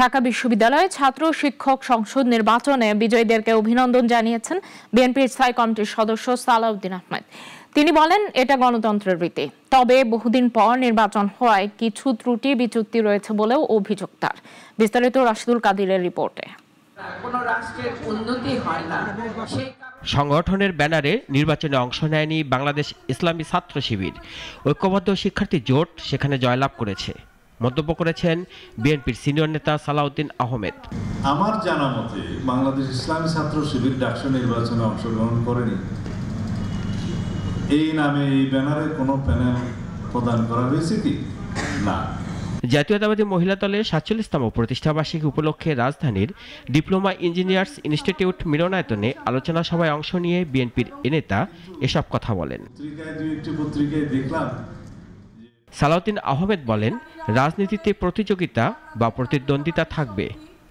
ঢাকা বিশ্ববিদ্যালয়ে ছাত্র শিক্ষক সংসদ নির্বাচনে বিজয়ীদেরকে অভিনন্দন জানিয়েছেন বিএনপির স্থায়ী কমিটির সদস্য সালাউদ্দিন আহমেদ। তিনি বলেন, এটা গণতন্ত্রের রীতি, তবে বহুদিন পর নির্বাচন হওয়ায় কিছু ত্রুটি বিচ্যুতি রয়েছে বলেও অভিযোগ তার। বিস্তারিত রাশিদুল কাদিরের রিপোর্টে। সংগঠনের ব্যানারে নির্বাচনে অংশ নেয়নি বাংলাদেশ ইসলামী ছাত্র শিবির। ঐক্যবদ্ধ শিক্ষার্থী জোট সেখানে জয়লাভ করেছে, মন্তব্য করেছেন বিএনপির সিনিয়র নেতা সালাউদ্দিন আহমেদ। আমার জানা মতে বাংলাদেশ ইসলামী ছাত্র শিবির ডাকসু নির্বাচনে অংশগ্রহণ করেনি। এই নামে এই ব্যানারে কোনো প্যানেল প্রদান করা হয়েছে কি না। জাতীয়তাবাদী মহিলা দলের ৪৭তম প্রতিষ্ঠাবার্ষিকী উপলক্ষে রাজধানীর ডিপ্লোমা ইঞ্জিনিয়ার্স ইনস্টিটিউট মিলনায়তনে আলোচনা সভায় অংশ নিয়ে বিএনপির এ নেতা এসব কথা বলেন। সালাউদ্দিন আহমেদ বলেন, রাজনীতিতে প্রতিযোগিতা বা প্রতিদ্বন্দ্বিতা থাকবে,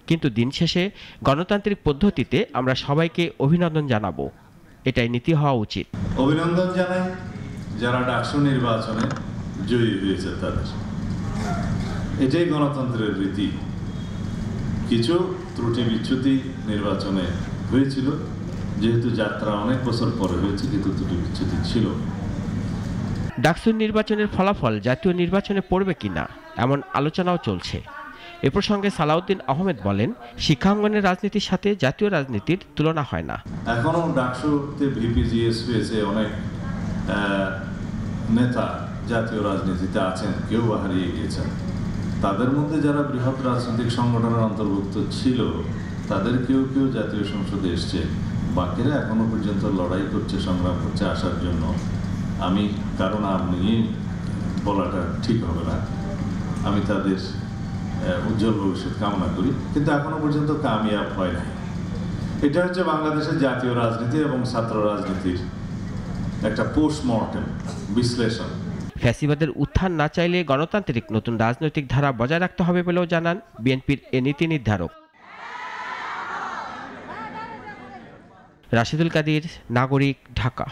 কিন্তু দিন শেষে গণতান্ত্রিক পদ্ধতিতে আমরা সবাইকে অভিনন্দন জানাবো, এটাই নীতি হওয়া উচিত। অভিনন্দন জানাই যারা ডাকসু নির্বাচনে জয়ী হয়েছে তাদের, এটাই গণতন্ত্রের রীতি। কিছু ত্রুটি বিচ্যুতি নির্বাচনে হয়েছিল, যেহেতু যাত্রা অনেক বছর পরে হয়েছে, কিন্তু ত্রুটি বিচ্যুতি ছিল। ডাকসু নির্বাচনের ফলাফল জাতীয় নির্বাচনে পড়বে কিনা এমন আলোচনাও চলছে। এ প্রসঙ্গে সালাউদ্দিন আহমেদ বলেন, শিক্ষাঙ্গনের রাজনীতির সাথে জাতীয় রাজনীতির তুলনা হয় না। এখনো ডাকসুতে ভিপিজিএস হয়েছে, অনেক নেতা জাতীয় রাজনীতিতে আছেন, কেউ হারিয়ে গিয়েছেন। তাদের মধ্যে যারা বৃহৎ রাজনৈতিক সংগঠনের অন্তর্ভুক্ত ছিল তাদের কেউ কেউ জাতীয় সংসদে এসছে, বাকিরা এখনো পর্যন্ত লড়াই করছে, সংগ্রাম করছে আসার জন্য। আমি কারণ নিয়ে বলাটা ঠিক হবে না, আমি তাদের উজ্জ্বল ভবিষ্যৎ কামনা করি, কিন্তু এখনো পর্যন্ত কামিয়াব হয় নাই। এটা হচ্ছে বাংলাদেশের জাতীয় রাজনীতি এবং ছাত্র রাজনীতির একটা পোস্টমর্টেম বিশ্লেষণ। ফ্যাসিবাদের উত্থান না চাইলে গণতান্ত্রিক নতুন রাজনৈতিক ধারা বজায় রাখতে হবে বলেও জানান বিএনপির এ নীতি নির্ধারক। রাশিদুল কাদির, নাগরিক, ঢাকা।